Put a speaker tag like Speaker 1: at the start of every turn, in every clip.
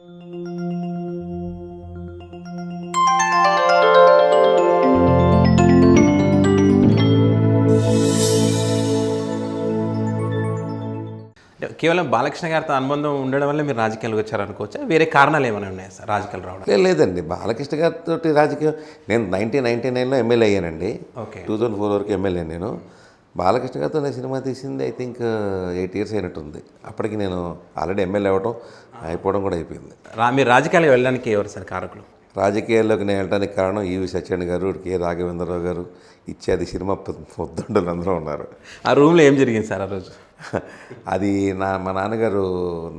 Speaker 1: కేవలం బాలకృష్ణ గారితో అనుబంధం ఉండడం వల్ల మీరు రాజకీయాలకు వచ్చారనుకోవచ్చా? వేరే కారణాలు ఏమైనా ఉన్నాయా సార్ రాజకీయాలు రావడం?
Speaker 2: లేదండి, బాలకృష్ణ గారితో రాజకీయం నేను 1999లో ఎమ్మెల్యే అయ్యానండి.
Speaker 1: ఓకే.
Speaker 2: 2004 వరకు ఎమ్మెల్యే నేను. బాలకృష్ణ గారితో నేను సినిమా తీసింది ఐ థింక్ 8 years అయినట్టుంది. అప్పటికి నేను ఆల్రెడీ ఎమ్మెల్యే అయిపోవడం కూడా అయిపోయింది.
Speaker 1: మీరు రాజకీయాలకు వెళ్ళడానికి ఎవరు సార్ కారకులు?
Speaker 2: రాజకీయాల్లోకి నేను వెళ్ళడానికి కారణం ఈవి సత్యనారాయణ గారు, కె రాఘవేంద్రరావు గారు, ఇత్యాది సినిమా పొద్దుండలు అందరూ ఉన్నారు.
Speaker 1: ఆ రూమ్లో ఏం జరిగింది సార్ ఆ రోజు?
Speaker 2: అది మా నాన్నగారు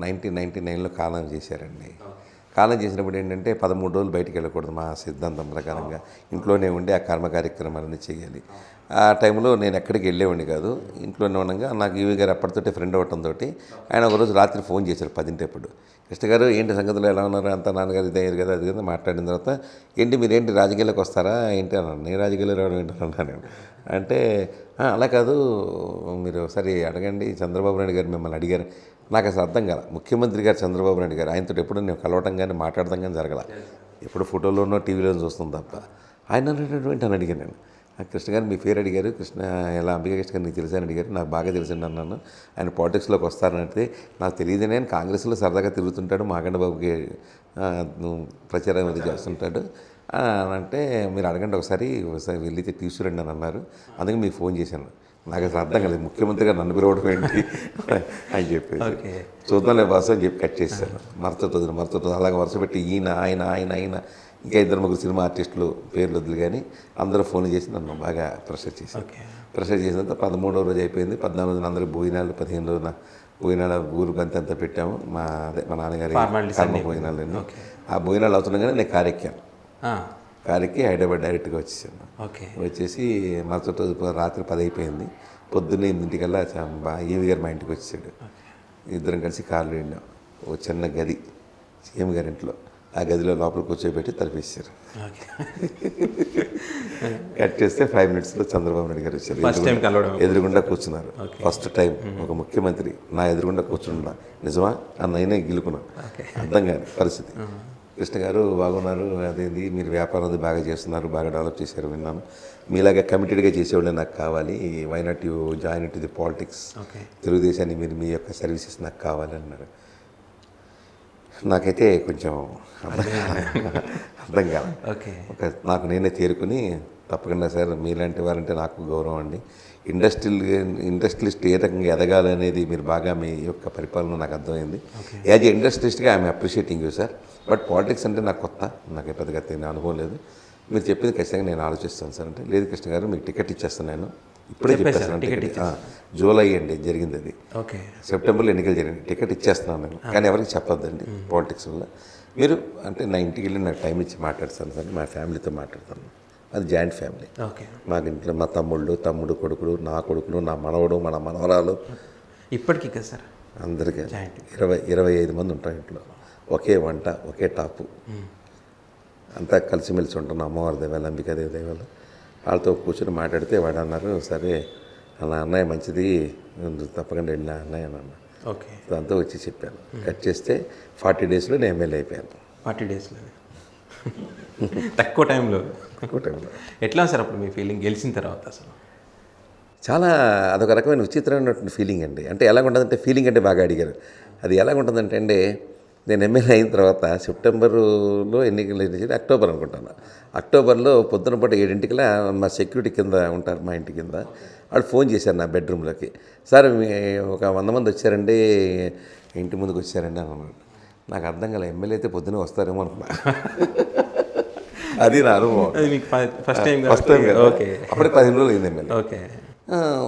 Speaker 2: 1999లో కాలం చేశారండి. కాలం చేసినప్పుడు ఏంటంటే 13 రోజులు బయటికి వెళ్ళకూడదు మా సిద్ధాంతం ప్రకారంగా. ఇంట్లోనే ఉండి ఆ కర్మ కార్యక్రమాలన్నీ చేయాలి. ఆ టైంలో నేను ఎక్కడికి వెళ్ళేవాడిని కాదు, ఇంట్లోనే ఉండగా నాకు ఈవి గారు అప్పటితోటి ఫ్రెండ్ అవ్వడంతో ఆయన ఒకరోజు రాత్రి ఫోన్ చేశారు 10 కృష్ణ గారు ఏంటి సంగతులు ఎలా ఉన్నారు అంతా, నాన్నగారు ఇదయ్యారు కదా అది కదా. మాట్లాడిన తర్వాత ఏంటి మీరేంటి రాజకీయాలకు వస్తారా ఏంటి అన్నాను. నేను రాజకీయాలు రావడం ఏంటన్నా నేను అంటే అలా కాదు మీరు ఒకసారి అడగండి, చంద్రబాబు నాయుడు గారు మిమ్మల్ని అడిగారు. నాకు అసలు అర్థం కాల. ముఖ్యమంత్రి గారు చంద్రబాబు నాయుడు గారు ఆయనతో ఎప్పుడు నేను కలవటం కానీ మాట్లాడటం కానీ జరగల. ఎప్పుడు ఫోటోలోనో టీవీలో చూస్తుంది తప్ప. ఆయన అనేటువంటి అని అడిగాను నేను. కృష్ణ గారు మీ పేరు అడిగారు, కృష్ణ ఎలా అంబికా కృష్ణ గారు నీకు తెలుసని అడిగారు. నాకు బాగా తెలిసిండి అన్నాను. ఆయన పాలిటిక్స్లోకి వస్తారంటే నాకు తెలియదు, నేను కాంగ్రెస్లో సరదాగా తిరుగుతుంటాడు, మాగండ బాబుకి ప్రచారం అది చేస్తుంటాడు అంటే మీరు అడగండి ఒకసారి వెళ్ళితే తీసుకురండి అని అన్నారు. అందుకే మీకు ఫోన్ చేశాను. నాకు అసలు అర్థం కాలేదు, ముఖ్యమంత్రి గారు నన్ను పిలవడం ఏంటి అని చెప్పేసి. చూద్దాంలే బాస్ అని చెప్పి కట్ చేశాను. మరతతో అలాగే వరుస పెట్టి ఈయన ఆయన ఆయన ఆయన ఇంకా 2-3 సినిమా ఆర్టిస్టులు పేర్లు వద్దులు కానీ అందరూ ఫోన్ చేసి నన్ను బాగా ప్రెషర్ చేశారు. ప్రెషర్ చేసిన తర్వాత 13వ రోజు అయిపోయింది. 14వ రోజున అందరూ భోజనాలు, 15వ రోజున భోజనాలు ఊరు అంతా పెట్టాము. మా నాన్నగారి కర్మ భోజనాలు. ఆ భోజనాలు అవుతుండగానే నేను కారెక్కి హైదరాబాద్ డైరెక్ట్గా వచ్చేసాను. వచ్చేసి మరుసటి రోజు రాత్రి 10 అయిపోయింది. పొద్దున్నే 8 ఈవి గారు మా ఇంటికి వచ్చేసాడు. ఇద్దరం కలిసి కార్లో వెళ్ళాం. ఓ చిన్న గది సీఎం గారి ఇంట్లో. ఆ గదిలో లోపల కూర్చోబెట్టి తలపేసారు. కట్ చేస్తే 5 minutesలో చంద్రబాబు నాయుడు గారు వచ్చారు. ఎదురుగుండా కూర్చున్నారు. ఫస్ట్ టైం ఒక ముఖ్యమంత్రి నా ఎదురుగుండా కూర్చున్నా. నిజమా అన్నైనా గిలుకున్నా. అర్థం కాని పరిస్థితి. కృష్ణ గారు బాగున్నారు, అదేంది మీరు వ్యాపారం అది బాగా చేస్తున్నారు, బాగా డెవలప్ చేశారు విన్నాను, మీలాగా కమిటెడ్గా చేసేవాళ్ళే నాకు కావాలి, why not you join to the politics, తెలుగుదేశాన్ని మీరు మీ యొక్క సర్వీసెస్ నాకు కావాలి అన్నారు. నాకైతే కొంచెం అర్థం కాదు. నాకు నేనే తేరుకుని తప్పకుండా సార్ మీలాంటి వారంటే నాకు గౌరవం అండి, ఇండస్ట్రియలిస్ట్ ఏ రకంగా ఎదగాలనేది మీరు బాగా మీ యొక్క పరిపాలన నాకు అర్థమైంది. యాజ్ ఏ ఇండస్ట్రియలిస్ట్గా I'm appreciating you sir, but politics అంటే నాకు కొత్త, నాకు పెద్దగా తెలియని అనుభవం లేదు, మీరు చెప్పింది ఖచ్చితంగా నేను ఆలోచిస్తాను సార్ అంటే. లేదు కృష్ణ గారు మీకు టికెట్ ఇచ్చేస్తాను, నేను ఇప్పుడే చెప్పేస్తాను. టికెట్ జూలై అండి జరిగింది అది, సెప్టెంబర్లో ఎన్నికలు జరిగింది. టికెట్ ఇచ్చేస్తున్నాను నేను, కానీ ఎవరికి చెప్పొద్దండి పాలిటిక్స్ వల్ల. మీరు అంటే నా ఇంటికి వెళ్ళి నాకు టైం ఇచ్చి మాట్లాడతాను సార్, మా ఫ్యామిలీతో మాట్లాడతాను. అది జాయింట్ ఫ్యామిలీ. మాకు ఇంట్లో మా తమ్ముడు కొడుకులు, నా కొడుకులు, నా మనవడు, మన మనవరాలు,
Speaker 1: ఇప్పటికీ కదా సార్
Speaker 2: అందరికీ 25 మంది ఉంటాం ఇంట్లో. ఒకే వంట, ఒకే టాపు, అంతా కలిసిమెలిసి ఉంటున్నాం. అమ్మవారి దేవాలు, అంబికాదేవి దేవాలు. వాళ్ళతో కూర్చొని మాట్లాడితే వాడు అన్నారు, సరే అలా అన్నయ్య మంచిది తప్పకుండా వెళ్ళినా అన్నయ్య అని అన్న. దాంతో వచ్చి చెప్పాను. కట్ చేస్తే 40 daysలో నేను ఎమ్మెల్యే అయిపోయాను.
Speaker 1: 40 daysలో తక్కువ టైంలో ఎట్లా సార్ అప్పుడు మీ ఫీలింగ్ గెలిచిన తర్వాత? అసలు
Speaker 2: చాలా అదొక రకమైన విచిత్రమైనటువంటి ఫీలింగ్ అండి. అంటే ఎలాగుంటుందంటే, ఫీలింగ్ అంటే బాగా అడిగారు. అది ఎలాగుంటుందంటే అండి, నేను ఎమ్మెల్యే అయిన తర్వాత సెప్టెంబర్లో ఎన్నికలు అక్టోబర్ అనుకుంటాను. అక్టోబర్లో పొద్దున పూట 7 మా సెక్యూరిటీ కింద ఉంటారు, మా ఇంటి కింద. వాళ్ళు ఫోన్ చేశారు నా బెడ్రూమ్లోకి, సార్ ఒక 100 మంది వచ్చారండి, ఇంటి ముందుకు వచ్చారండి అని అన్నాడు. నాకు అర్థం కాలే, ఎమ్మెల్యే అయితే పొద్దున్నే వస్తారేమో అనుకున్నా. అది నా అనుభవం. ఫస్ట్ టైం అప్పుడే 15 రోజులు అయింది ఎమ్మెల్యే.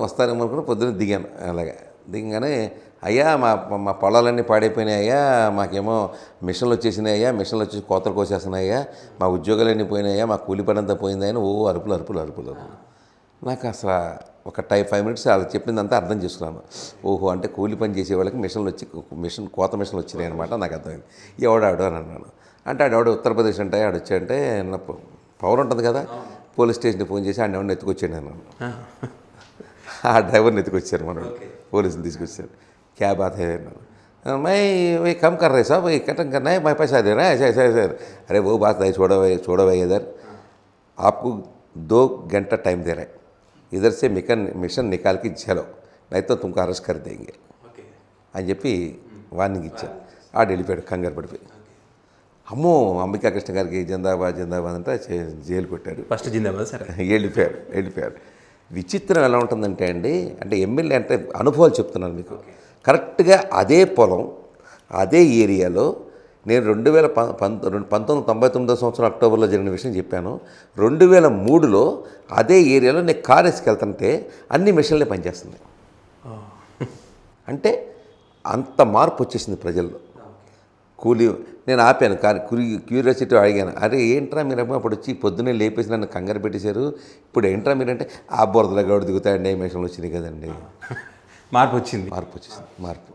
Speaker 2: వస్తారేమో అనుకున్నా. పొద్దున్న దిగాను. అలాగే దిగగానే, అయ్యా మా పొలాలన్నీ పాడైపోయినాయి అయ్యా, మాకేమో మిషన్లు వచ్చేసినాయి అయ్యా, మిషన్లు వచ్చేసి కోతలు కోసేస్తున్నాయి అయ్యా, మా ఉద్యోగాలన్నీ పోయినాయ్యా, మా కూలి పని అంతా పోయిందని అరుపులు. నాకు అసలు ఒక 5 minutes వాళ్ళు చెప్పిందంతా అర్థం చేసుకున్నాను. ఓహో, అంటే కూలి పని చేసే వాళ్ళకి కోత మిషన్లు వచ్చినాయి అనమాట. నాకు అర్థమైంది. ఎవడాడు అని అన్నాను. అంటే ఆడెవడు ఉత్తరప్రదేశ్ అంటే ఆడొచ్చాడంటే, నా పవర్ ఉంటుంది కదా, పోలీస్ స్టేషన్కి ఫోన్ చేసి ఆడ ఎవరిని ఎత్తుకొచ్చాడు అన్నాను. ఆ డ్రైవర్ని ఎత్తుకొచ్చారు, మనం పోలీసులు తీసుకొచ్చారు. క్యాబ్ ఆతే అన్నాను. मैं वही कम कर रहे साहब, वही कटिंग करना है, मैं पैसा दे रहा है, ऐसे ऐसे ऐसे। अरे वो बात नहीं, छोड़ो भाई इधर, आपको 2 घंटा टाइम दे रहे हैं, इधर से मिशन निकाल के चलो, नहीं तो तुमको अरेस्ट कर देंगे అని చెప్పి వార్నింగ్ ఇచ్చారు. ఆడు వెళ్ళిపోయాడు కంగారు పడిపోయి. అమ్మో అంబికా కృష్ణ గారికి జిందాబాద్ జిందాబాద్ అంటే జైలు కొట్టారు.
Speaker 1: ఫస్ట్ జిందాబాద్ సరే
Speaker 2: వెళ్ళిపోయారు. విచిత్రం ఎలా ఉంటుందంటే అండి, అంటే ఎమ్మెల్యే అంటే అనుభవాలు చెప్తున్నాను మీకు. కరెక్ట్గా అదే పొలం అదే ఏరియాలో నేను 1999 సంవత్సరం అక్టోబర్లో జరిగిన విషయం చెప్పాను. 2003లో అదే ఏరియాలో నేను కార్ వేసుకెళ్తుంటే అన్ని మిషన్లే పనిచేస్తుంది. అంటే అంత మార్పు వచ్చేసింది ప్రజల్లో. కూలీ నేను ఆపాను, కానీ క్యూరియాసిటీ అడిగాను, అరే ఏంట్రా మీరు అప్పుడు వచ్చి పొద్దున్నే లేపేసి నన్ను కంగారు పెట్టేశారు, ఇప్పుడు ఏంట్రా మీరంటే ఆ బురదలో గౌడు దిగుతాయండి, మిషన్లు వచ్చినాయి కదండి.
Speaker 1: మార్పు వచ్చింది.
Speaker 2: మార్పు.